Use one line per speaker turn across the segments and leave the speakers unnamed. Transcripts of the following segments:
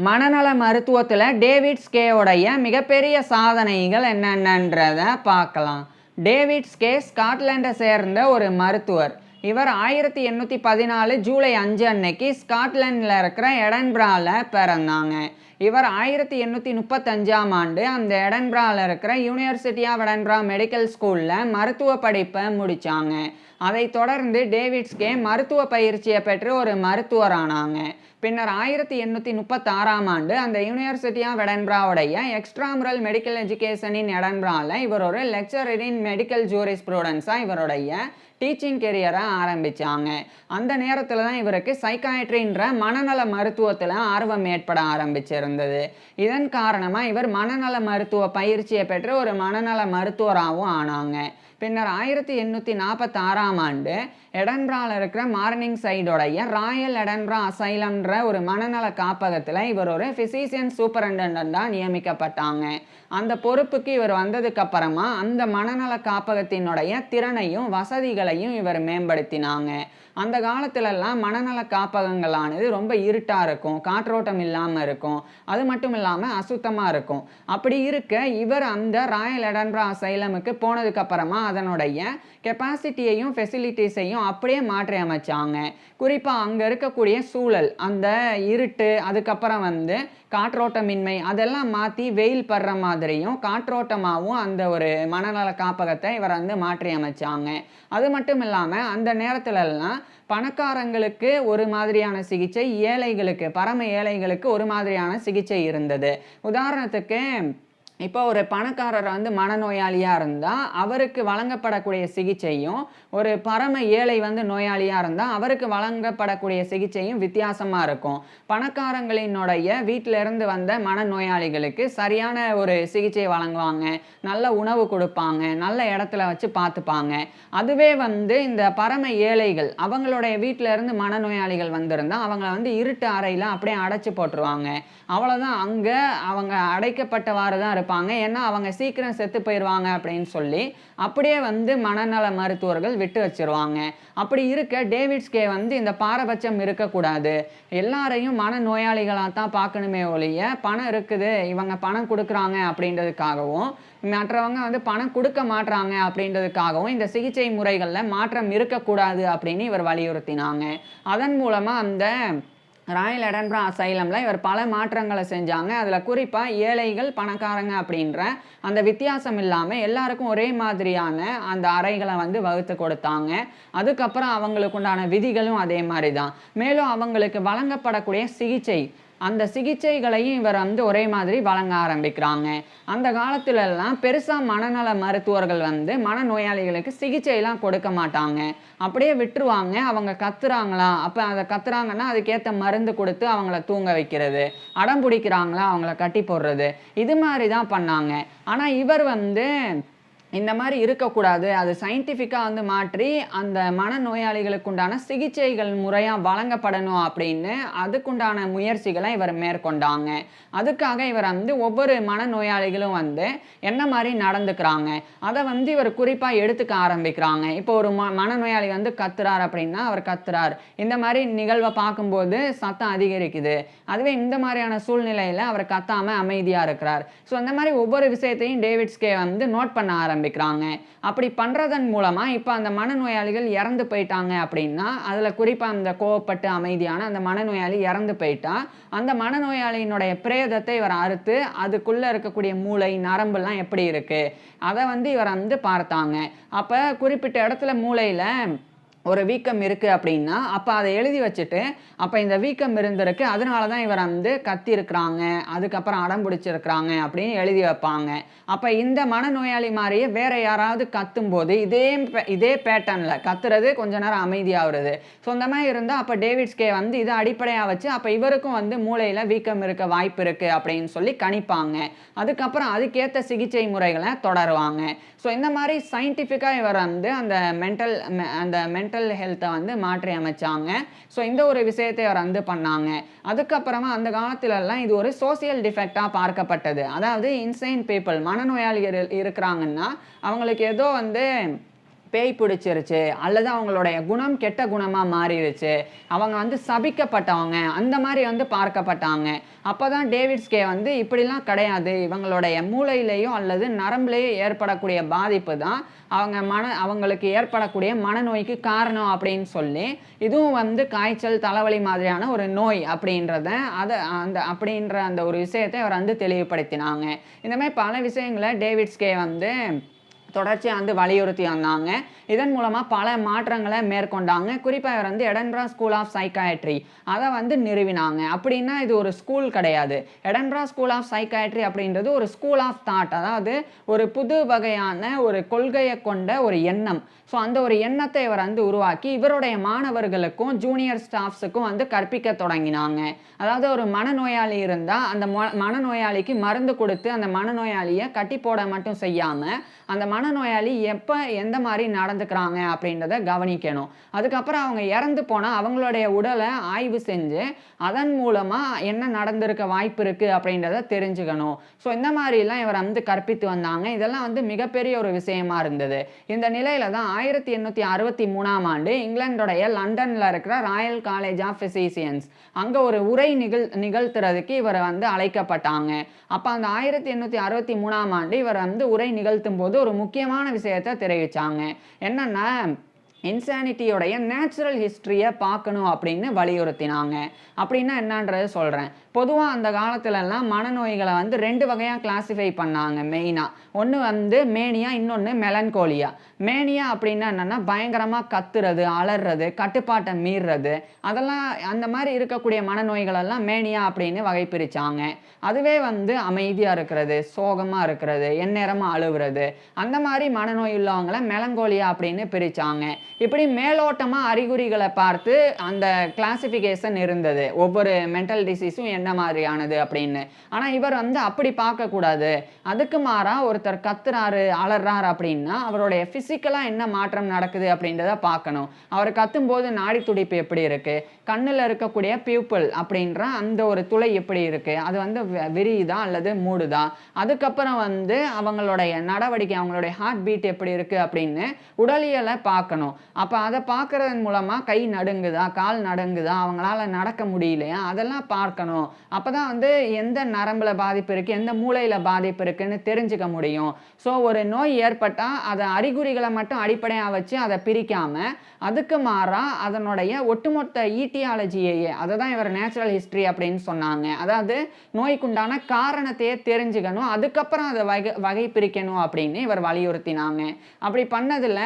மனநல மருத்துவத்தில் டேவிட் ஸ்கேவுடைய மிகப்பெரிய சாதனைகள் என்னென்னன்றதை பார்க்கலாம். டேவிட் ஸ்கே ஸ்காட்லாண்டை சேர்ந்த ஒரு மருத்துவர். இவர் 1814 ஜூலை 5 அன்னைக்கு ஸ்காட்லாண்டில் இருக்கிற எடன்பராவில் பிறந்தாங்க. இவர் 1835ஆம் ஆண்டு அந்த எடன்பராவில் இருக்கிற யூனிவர்சிட்டி ஆஃப் எடன்பரா மெடிக்கல் ஸ்கூலில் மருத்துவ படிப்பை முடித்தாங்க. அதை தொடர்ந்து டேவிட் ஸ்கே மருத்துவ பயிற்சியை பெற்று ஒரு மருத்துவரானாங்க. பின்னர் 1836ஆம் ஆண்டு அந்த யூனிவர்சிட்டி ஆஃப் எடன்பராவுடைய எக்ஸ்ட்ராமுரல் மெடிக்கல் எஜுகேஷனின் எடன்பராவில் இவர் ஒரு லெக்சரர் இன் மெடிக்கல் ஜூரிஸ்ப்ரூடன்ஸாக இவருடைய டீச்சிங் கெரியரை ஆரம்பித்தாங்க. அந்த நேரத்தில் தான் இவருக்கு சைக்காட்ரின்ற மனநல மருத்துவத்தில் ஆர்வம் ஏற்பட ஆரம்பிச்சிருந்தது. இதன் காரணமாக இவர் மனநல மருத்துவ பயிற்சியை பெற்று ஒரு மனநல மருத்துவராகவும் ஆனாங்க. பின்னர் 1846ஆம் ஆண்டு எடன்பராவில் இருக்கிற மார்னிங் சைடோடைய ராயல் எடன்பரா அசைலம்ன்ற ஒரு மனநல காப்பகத்தில் இவர் ஒரு ஃபிசிஷியன் சூப்பரண்டண்டாக நியமிக்கப்பட்டாங்க. அந்த பொறுப்புக்கு இவர் வந்ததுக்கு அப்புறமா அந்த மனநல காப்பகத்தினுடைய திறனையும் வசதிகளையும் இவர் மேம்படுத்தினாங்க. அந்த காலத்திலெல்லாம் மனநல காப்பகங்களானது ரொம்ப இருட்டாக இருக்கும், காற்றோட்டம் இல்லாமல் இருக்கும், அது மட்டும் இல்லாமல் அசுத்தமாக இருக்கும். அப்படி இருக்க இவர் அந்த ராயல் எடன்பரா அசைலமுக்கு போனதுக்கு அப்புறமா அதனுடைய கெப்பாசிட்டியையும் ஃபெசிலிட்டிஸையும் அப்படியே மாற்றி அமைச்சாங்க. குறிப்பாக அங்கே இருக்கக்கூடிய சூழல், அந்த இருட்டு, அதுக்கப்புறம் காற்றோட்டமின்மை, அதெல்லாம் மாற்றி வெயில் படுற மாதிரியும் காற்றோட்டமாகவும் அந்த ஒரு மனநல காப்பகத்தை இவர் மாற்றி அமைச்சாங்க. அது மட்டும் இல்லாமல் அந்த நேரத்திலெல்லாம் பணக்காரங்களுக்கு ஒரு மாதிரியான சிகிச்சை, ஏழைகளுக்கு, பரம ஏழைகளுக்கு ஒரு மாதிரியான சிகிச்சை இருந்தது. உதாரணத்துக்கு இப்போ ஒரு பணக்காரர் மனநோயாளியாக இருந்தால் அவருக்கு வழங்கப்படக்கூடிய சிகிச்சையும், ஒரு பரம ஏழை நோயாளியாக இருந்தால் அவருக்கு வழங்கப்படக்கூடிய சிகிச்சையும் வித்தியாசமாக இருக்கும். பணக்காரங்களினுடைய வீட்டிலேருந்து வந்த மனநோயாளிகளுக்கு சரியான ஒரு சிகிச்சை வழங்குவாங்க, நல்ல உணவு கொடுப்பாங்க, நல்ல இடத்துல வச்சு பார்த்துப்பாங்க. அதுவே இந்த பரம ஏழைகள், அவங்களுடைய வீட்டிலேருந்து மனநோயாளிகள் வந்திருந்தால் அவங்கள இருட்டு அறையில் அப்படியே அடைச்சி போட்டுருவாங்க. அவ்வளோதான், அங்கே அவங்க அடைக்கப்பட்டவாறு தான் இருப்பாங்க. ஏன்னா அவங்க சீக்கிரம் செத்து போயிடுவாங்க அப்படின்னு சொல்லி அப்படியே மனநல மருத்துவர்கள் விட்டு வச்சிருவாங்க. அப்படி இருக்க டேவிட் ஸ்கே இந்த பாரபட்சம் இருக்கக்கூடாது, எல்லாரையும் மனநோயாளிகளாக தான் பார்க்கணுமே ஒழிய, பணம் இருக்குது இவங்க பணம் கொடுக்குறாங்க அப்படின்றதுக்காகவும் மற்றவங்க பணம் கொடுக்க மாட்டாங்க அப்படின்றதுக்காகவும் இந்த சிகிச்சை முறைகளில் மாற்றம் இருக்கக்கூடாது அப்படின்னு இவர் வலியுறுத்தினாங்க. அதன் மூலமாக அந்த ராயல் எடன்பரா அசைலமில் இவர் பல மாற்றங்களை செஞ்சாங்க. அதில் குறிப்பாக ஏழைகள், பணக்காரங்க அப்படின்ற அந்த வித்தியாசம் இல்லாமல் எல்லாருக்கும் ஒரே மாதிரியான அந்த அறைகளை வகுத்து கொடுத்தாங்க. அதுக்கப்புறம் அவங்களுக்கு உண்டான விதிகளும் அதே மாதிரி தான். மேலும் அவங்களுக்கு வழங்கப்படக்கூடிய சிகிச்சை, அந்த சிகிச்சைகளையும் இவர் ஒரே மாதிரி வழங்க ஆரம்பிக்கிறாங்க. அந்த காலத்துலலாம் பெருசாக மனநல மருத்துவர்கள் மனநோயாளிகளுக்கு சிகிச்சையெல்லாம் கொடுக்க மாட்டாங்க, அப்படியே விட்டுருவாங்க. அவங்க கத்துறாங்களா, அப்போ அதை கத்துறாங்கன்னா அதுக்கேற்ற மருந்து கொடுத்து அவங்கள தூங்க வைக்கிறது, அடம் பிடிக்கிறாங்களா அவங்கள கட்டி போடுறது, இது மாதிரி தான் பண்ணாங்க. ஆனால் இவர் இந்த மாதிரி இருக்கக்கூடாது, அது சயின்டிஃபிக்காக மாற்றி அந்த மனநோயாளிகளுக்கு உண்டான சிகிச்சைகள் முறையாக வழங்கப்படணும் அப்படின்னு அதுக்குண்டான முயற்சிகளை இவர் மேற்கொண்டாங்க. அதுக்காக இவர் ஒவ்வொரு மனநோயாளிகளும் என்ன மாதிரி நடந்துக்கிறாங்க அதை இவர் குறிப்பாக எடுத்துக்க ஆரம்பிக்கிறாங்க. இப்போ ஒரு மனநோயாளி கத்துறார் அப்படின்னா அவர் கத்துறார், இந்த மாதிரி நிகழ்வை பார்க்கும்போது சத்தம் அதிகரிக்குது, அதுவே இந்த மாதிரியான சூழ்நிலையில் அவர் கத்தாமல் அமைதியாக இருக்கிறார். ஸோ அந்த மாதிரி ஒவ்வொரு விஷயத்தையும் டேவிட் ஸ்கே நோட் பண்ண ஆரம்பிக்கிறாங்க. அப்படி பண்றதன் மூலமா இப்போ அந்த மனநோயாளிகள் இறந்து போயிட்டாங்க அப்படின்னா, அதுல குறிப்பா அந்த கோவப்பட்டு அமைதியான அந்த மனநோயாளி இறந்து போயிட்டா, அந்த மனநோயாளியினுடைய பிரேதத்தை இவர் அறுத்து அதுக்குள்ள இருக்கக்கூடிய மூளை, நரம்புலாம் எப்படி இருக்கு அதை இவர் பார்த்தாங்க. அப்ப குறிப்பிட்ட இடத்துல மூளையில ஒரு வீக்கம் இருக்குது அப்படின்னா அப்போ அதை எழுதி வச்சுட்டு, அப்போ இந்த வீக்கம் இருந்திருக்கு, அதனால தான் இவர் கத்தி இருக்கிறாங்க, அதுக்கப்புறம் அடம் பிடிச்சிருக்கிறாங்க அப்படின்னு எழுதி வைப்பாங்க. அப்போ இந்த மனநோயாளி மாதிரியே வேற யாராவது கத்தும்போது இதே பேட்டர்னில் கத்துறது கொஞ்ச நேரம் அமைதியாகிறது. ஸோ இந்த மாதிரி இருந்தால் அப்போ டேவிட் ஸ்கே இதை அடிப்படையாக வச்சு அப்போ இவருக்கும் மூளையில் வீக்கம் இருக்க வாய்ப்பு இருக்குது அப்படின்னு சொல்லி கணிப்பாங்க. அதுக்கப்புறம் அதுக்கேற்ற சிகிச்சை முறைகளை தொடருவாங்க. ஸோ இந்த மாதிரி சயின்டிஃபிக்காக இவர் அந்த மென்டல் ஹெல்த்தை மாற்றி அமைச்சாங்க. ஸோ இந்த ஒரு விஷயத்தை அவர் பண்ணாங்க. அதுக்கப்புறமா அந்த காலத்துலலாம் இது ஒரு சோசியல் டிஃபெக்டாக பார்க்கப்பட்டது. அதாவது இன்சைன் பீப்புள், மனநோயாளிகள் இருக்கிறாங்கன்னா அவங்களுக்கு ஏதோ பேய் பிடிச்சிருச்சு அல்லது அவங்களுடைய குணம் கெட்ட குணமாக மாறிடுச்சு, அவங்க வந்து சபிக்கப்பட்டவங்க அந்த மாதிரி வந்து பார்க்கப்பட்டாங்க. அப்போ தான் டேவிட்ஸ்கே வந்து இப்படிலாம் கிடையாது, இவங்களுடைய மூளையிலேயோ அல்லது நரம்புலேயோ ஏற்படக்கூடிய பாதிப்பு தான் அவங்களுக்கு ஏற்படக்கூடிய மனநோய்க்கு காரணம் அப்படின்னு சொல்லி, இதுவும் வந்து காய்ச்சல் தலைவலி மாதிரியான ஒரு நோய் அப்படின்றத அப்படின்ற அந்த ஒரு விஷயத்தை அவர் வந்து தெளிவுபடுத்தினாங்க. இந்த மாதிரி பல விஷயங்களை டேவிட்ஸ்கே வந்து தொடர்ச்சியாக வந்து வலியுறுத்தி வந்தாங்க. இதன் மூலமாக பல மாற்றங்களை மேற்கொண்டாங்க. குறிப்பாக இவர் வந்து எடன்பரா ஸ்கூல் ஆஃப் சைக்காட்ரி அதை வந்து நிறுவினாங்க. அப்படின்னா இது ஒரு ஸ்கூல் கிடையாது. எடன்பரா ஸ்கூல் ஆஃப் சைக்காட்ரி அப்படின்றது ஒரு ஸ்கூல் ஆஃப் தாட், அதாவது ஒரு புது வகையான ஒரு கொள்கையை கொண்ட ஒரு எண்ணம். ஸோ அந்த ஒரு எண்ணத்தை இவர் வந்து உருவாக்கி இவருடைய மாணவர்களுக்கும் ஜூனியர் ஸ்டாஃப்ஸுக்கும் வந்து கற்பிக்க தொடங்கினாங்க. அதாவது ஒரு மனநோயாளி இருந்தால் அந்த மனநோயாளிக்கு மருந்து கொடுத்து அந்த மனநோயாளியை கட்டி போட மட்டும் செய்யாமல் அந்த மனநோயாளி எப்போ எந்த மாதிரி நடந்துக்கிறாங்க அப்படின்றத கவனிக்கணும். அதுக்கப்புறம் அவங்க இறந்து போனால் அவங்களுடைய உடலை ஆய்வு செஞ்சு அதன் மூலமாக என்ன நடந்திருக்க வாய்ப்பு இருக்குது அப்படின்றத தெரிஞ்சுக்கணும். ஸோ இந்த மாதிரிலாம் இவர் வந்து கற்பித்து வந்தாங்க. இதெல்லாம் வந்து மிகப்பெரிய ஒரு விஷயமா இருந்தது. இந்த நிலையில தான் 1863ஆம் ஆண்டு இங்கிலாந்துடைய லண்டனில் இருக்கிற ராயல் காலேஜ் ஆஃப் ஃபிசிசியன்ஸ் அங்கே ஒரு உரை நிகழ்த்துறதுக்கு இவர் வந்து அழைக்கப்பட்டாங்க. அப்போ அந்த 1863ஆம் ஆண்டு இவர் வந்து உரை நிகழ்த்தும் போது ஒரு முக்கியமான விஷயத்தை தெரிவித்தாங்க. என்னன்னா, இன்சானிட்டியோடைய நேச்சுரல் ஹிஸ்ட்ரியை பார்க்கணும் அப்படின்னு வலியுறுத்தினாங்க. அப்படின்னா என்னன்றது சொல்கிறேன். பொதுவாக அந்த காலத்துலலாம் மனநோய்களை வந்து 2 வகையாக கிளாஸிஃபை பண்ணாங்க மெயினாக. ஒன்று வந்து மேனியா, இன்னொன்று மெலன்கோலியா. மேனியா அப்படின்னா என்னென்னா பயங்கரமாக கத்துறது, அலறது, கட்டுப்பாட்டை மீறுறது, அதெல்லாம் அந்த மாதிரி இருக்கக்கூடிய மனநோய்களெல்லாம் மேனியா அப்படின்னு வகை பிரித்தாங்க. அதுவே வந்து அமைதியாக இருக்கிறது, சோகமாக இருக்கிறது, எந்நேரமாக அழுவுறது, அந்த மாதிரி மனநோய் உள்ளவங்களை மெலங்கோலியா அப்படின்னு பிரித்தாங்க. இப்படி மேலோட்டமாக அறிகுறிகளை பார்த்து அந்த கிளாசிஃபிகேஷன் இருந்தது, ஒவ்வொரு மென்டல் டிசீஸும் என்ன மாதிரியானது அப்படின்னு. ஆனால் இவர் வந்து அப்படி பார்க்கக்கூடாது. அதுக்கு மாறாக ஒருத்தர் கத்துறாரு, அலறாரு அப்படின்னா அவருடைய ஃபிசிக்கலாக என்ன மாற்றம் நடக்குது அப்படின்றத பார்க்கணும். அவர் கத்தும்போது நாடி துடிப்பு எப்படி இருக்குது, கண்ணில் இருக்கக்கூடிய பியூப்பிள் அப்படின்ற அந்த ஒரு துளை எப்படி இருக்குது, அது வந்து விரியுதா அல்லது மூடுதா, அதுக்கப்புறம் வந்து அவங்களுடைய நடவடிக்கை, அவங்களுடைய ஹார்ட் பீட் எப்படி இருக்குது அப்படின்னு உடலியலை பார்க்கணும். அப்போ அதை பார்க்கறதன் மூலமாக கை நடுங்குதா, கால் நடுங்குதா, அவங்களால நடக்க முடியலையா, அதெல்லாம் பார்க்கணும். அப்போ தான் வந்து எந்த நரம்பில் பாதிப்பு இருக்குது, எந்த மூளையில் பாதிப்பு இருக்குன்னு தெரிஞ்சுக்க முடியும். ஸோ ஒரு நோய் ஏற்பட்டால் அதை அறிகுறிகளை மட்டும் அடிப்படையாக வச்சு அதை பிரிக்காமல் அதுக்கு மாறாக அதனுடைய ஒட்டுமொத்த ஈட்டியாலஜியையே, அதை தான் இவர் நேச்சுரல் ஹிஸ்ட்ரி அப்படின்னு சொன்னாங்க. அதாவது நோய்க்குண்டான காரணத்தையே தெரிஞ்சுக்கணும், அதுக்கப்புறம் அதை வகை பிரிக்கணும் அப்படின்னு இவர் வலியுறுத்தினாங்க. அப்படி பண்ணதில்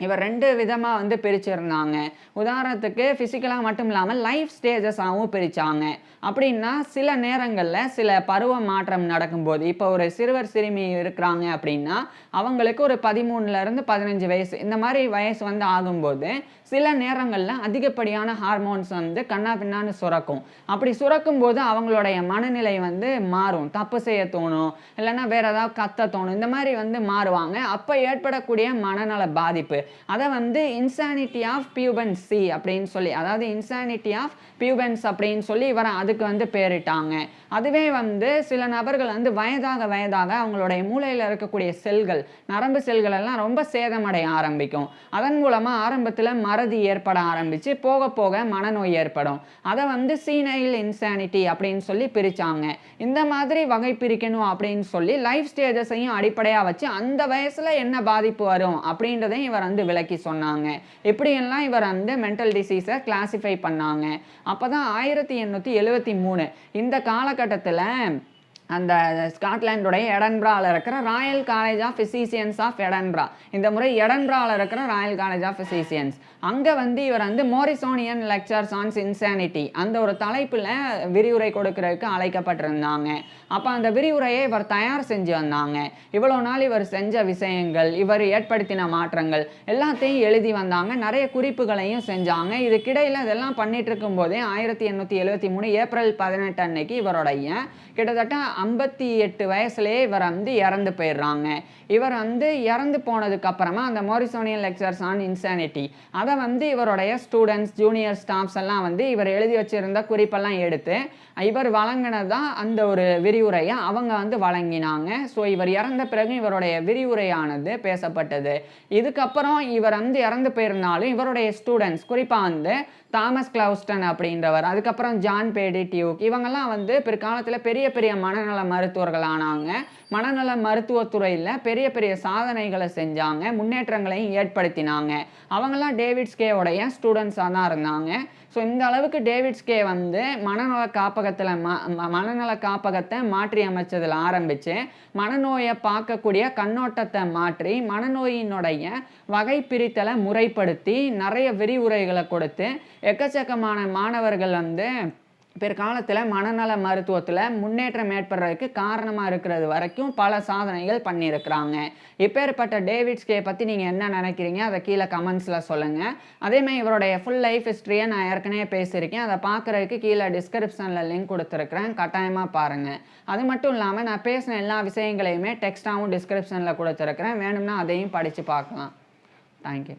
இவர் 2 விதமாக வந்து பிரிச்சிருந்தாங்க. உதாரணத்துக்கு ஃபிசிக்கலாக மட்டும் இல்லாமல் லைஃப் ஸ்டேஜஸாகவும் பிரித்தாங்க. அப்படின்னா சில நேரங்களில் சில பருவ மாற்றம் நடக்கும்போது, இப்போ ஒரு சிறுவர் சிறுமி இருக்கிறாங்க அப்படின்னா அவங்களுக்கு ஒரு 13லேருந்து 15 வயசு இந்த மாதிரி வயசு வந்து ஆகும்போது சில நேரங்களில் அதிகப்படியான ஹார்மோன்ஸ் வந்து கண்ணா பின்னான்னு சுரக்கும். அப்படி சுரக்கும் போது அவங்களுடைய மனநிலை வந்து மாறும், தப்பு செய்ய தோணும், இல்லைன்னா வேற ஏதாவது கத்த தோணும், இந்த மாதிரி வந்து மாறுவாங்க. அப்போ ஏற்படக்கூடிய மனநல பாதிப்பு அதை வந்து இன்சானிட்டி ஆஃப் பியூபன்சி அப்படின்னு சொல்லி, அதாவது இன்சானிட்டி ஆஃப் பியூபன்ஸ் அப்படின்னு சொல்லி இவரை அதுக்கு வந்து பேரிட்டாங்க. அதுவே வந்து சில நபர்கள் வந்து வயதாக அவங்களுடைய மூளையில் இருக்கக்கூடிய செல்கள், நரம்பு செல்கள் எல்லாம் ரொம்ப சேதமடைய ஆரம்பிக்கும். அதன் மூலமாக ஆரம்பத்தில் மறதி ஏற்பட ஆரம்பித்து போக போக மனநோய் ஏற்படும். அதை வந்து சீனைல் இன்சானிட்டி அப்படின்னு சொல்லி பிரித்தாங்க. இந்த மாதிரி வகை பிரிக்கணும் அப்படின்னு சொல்லி லைஃப் ஸ்டேஜஸையும் அடிப்படையாக வச்சு அந்த வயசில் என்ன பாதிப்பு வரும் அப்படின்றதையும் இவர் வந்து விளக்கி சொன்னாங்க. இப்படியெல்லாம் இவர் வந்து மென்டல் டிசீஸை கிளாசிஃபை பண்ணாங்க. அப்போ தான் 1873 இந்த காலகட்டத்தில் அந்த ஸ்காட்லாண்டுடைய எடன்பராவில் இருக்கிற royal college of physicians of Edinburgh, இந்த முறை எடன்பராவில் இருக்கிற ராயல் காலேஜ் ஆஃப் ஃபிசிசியன்ஸ், அங்கே வந்து இவர் வந்து மோரிசோனியன் லெக்சர்ஸ் ஆன் இன்சானிட்டி அந்த ஒரு தலைப்பில் விரிவுரை கொடுக்கறதுக்கு அழைக்கப்பட்டிருந்தாங்க. அப்போ அந்த விரிவுரையை இவர் தயார் செஞ்சு வந்தாங்க. இவ்வளோ நாள் இவர் செஞ்ச விஷயங்கள், இவர் ஏற்படுத்தின மாற்றங்கள் எல்லாத்தையும் எழுதி வந்தாங்க. நிறைய குறிப்புகளையும் செஞ்சாங்க. இதுக்கிடையில் இதெல்லாம் பண்ணிட்டு இருக்கும் போதே 1873 ஏப்ரல் 18 அன்னைக்கு இவருடைய கிட்டத்தட்ட 58 வயசுலேயே இவர் வந்து இறந்து போயிடுறாங்க. இவர் வந்து இறந்து போனதுக்கு அப்புறமா அந்த மோரிசோனியன் லெக்சர்ஸ் ஆன் இன்சானிட்டி அதை வந்து இவருடைய ஸ்டூடெண்ட்ஸ் ஜூனியர் ஸ்டாஃப்ஸ் எல்லாம் வந்து இவர் எழுதி வச்சிருந்த குறிப்பெல்லாம் எடுத்து இவர் வழங்கினதான் அந்த ஒரு விரிவுரையை அவங்க வந்து வழங்கினாங்க. ஸோ இவர் இறந்த பிறகு இவருடைய விரிவுரையானது பேசப்பட்டது. இதுக்கப்புறம் இவர் வந்து இறந்து போயிருந்தாலும் இவருடைய ஸ்டூடெண்ட்ஸ் குறிப்பாக வந்து தாமஸ் கிளவுஸ்டன் அப்படின்றவர், அதுக்கப்புறம் ஜான் பேடி டியூக், இவங்கெல்லாம் வந்து பிற்காலத்தில் பெரிய பெரிய மனநல மருத்துவர்கள் ஆனாங்க. மனநல மருத்துவத்துறையில் பெரிய பெரிய சாதனைகளை செஞ்சாங்க, முன்னேற்றங்களையும் ஏற்படுத்தினாங்க. அவங்கெல்லாம் டேவிட் ஸ்கேவோடைய ஸ்டூடெண்ட்ஸாக தான் இருந்தாங்க. ஸோ இந்த அளவுக்கு டேவிட் ஸ்கே வந்து மனநல காப்பகத்தை மாற்றி அமைச்சதில் ஆரம்பித்து மனநோயை பார்க்கக்கூடிய கண்ணோட்டத்தை மாற்றி மனநோயினுடைய வகை பிரித்தலை முறைப்படுத்தி நிறைய விரிவுரைகளை கொடுத்து எக்கச்சக்கமான மாணவர்கள் வந்து பிற்காலத்தில் மனநல மருத்துவத்தில் முன்னேற்றம் ஏற்படுறதுக்கு காரணமாக இருக்கிறது வரைக்கும் பல சாதனைகள் பண்ணியிருக்கிறாங்க. இப்பேற்பட்ட டேவிட் ஸ்கே பற்றி நீங்கள் என்ன நினைக்கிறீங்க அதை கீழே கமெண்ட்ஸில் சொல்லுங்கள். அதேமாதிரி இவருடைய ஃபுல் லைஃப் ஹிஸ்ட்ரியை நான் ஏற்கனவே பேசியிருக்கேன். அதை பார்க்குறதுக்கு கீழே டிஸ்கிரிப்ஷனில் லிங்க் கொடுத்துருக்குறேன், கட்டாயமாக பாருங்கள். அது மட்டும் இல்லாமல் நான் பேசின எல்லா விஷயங்களையுமே டெக்ஸ்ட்டாகவும் டிஸ்கிரிப்ஷனில் கொடுத்துருக்குறேன், வேணும்னா அதையும் படித்து பார்க்கலாம். தேங்க்யூ.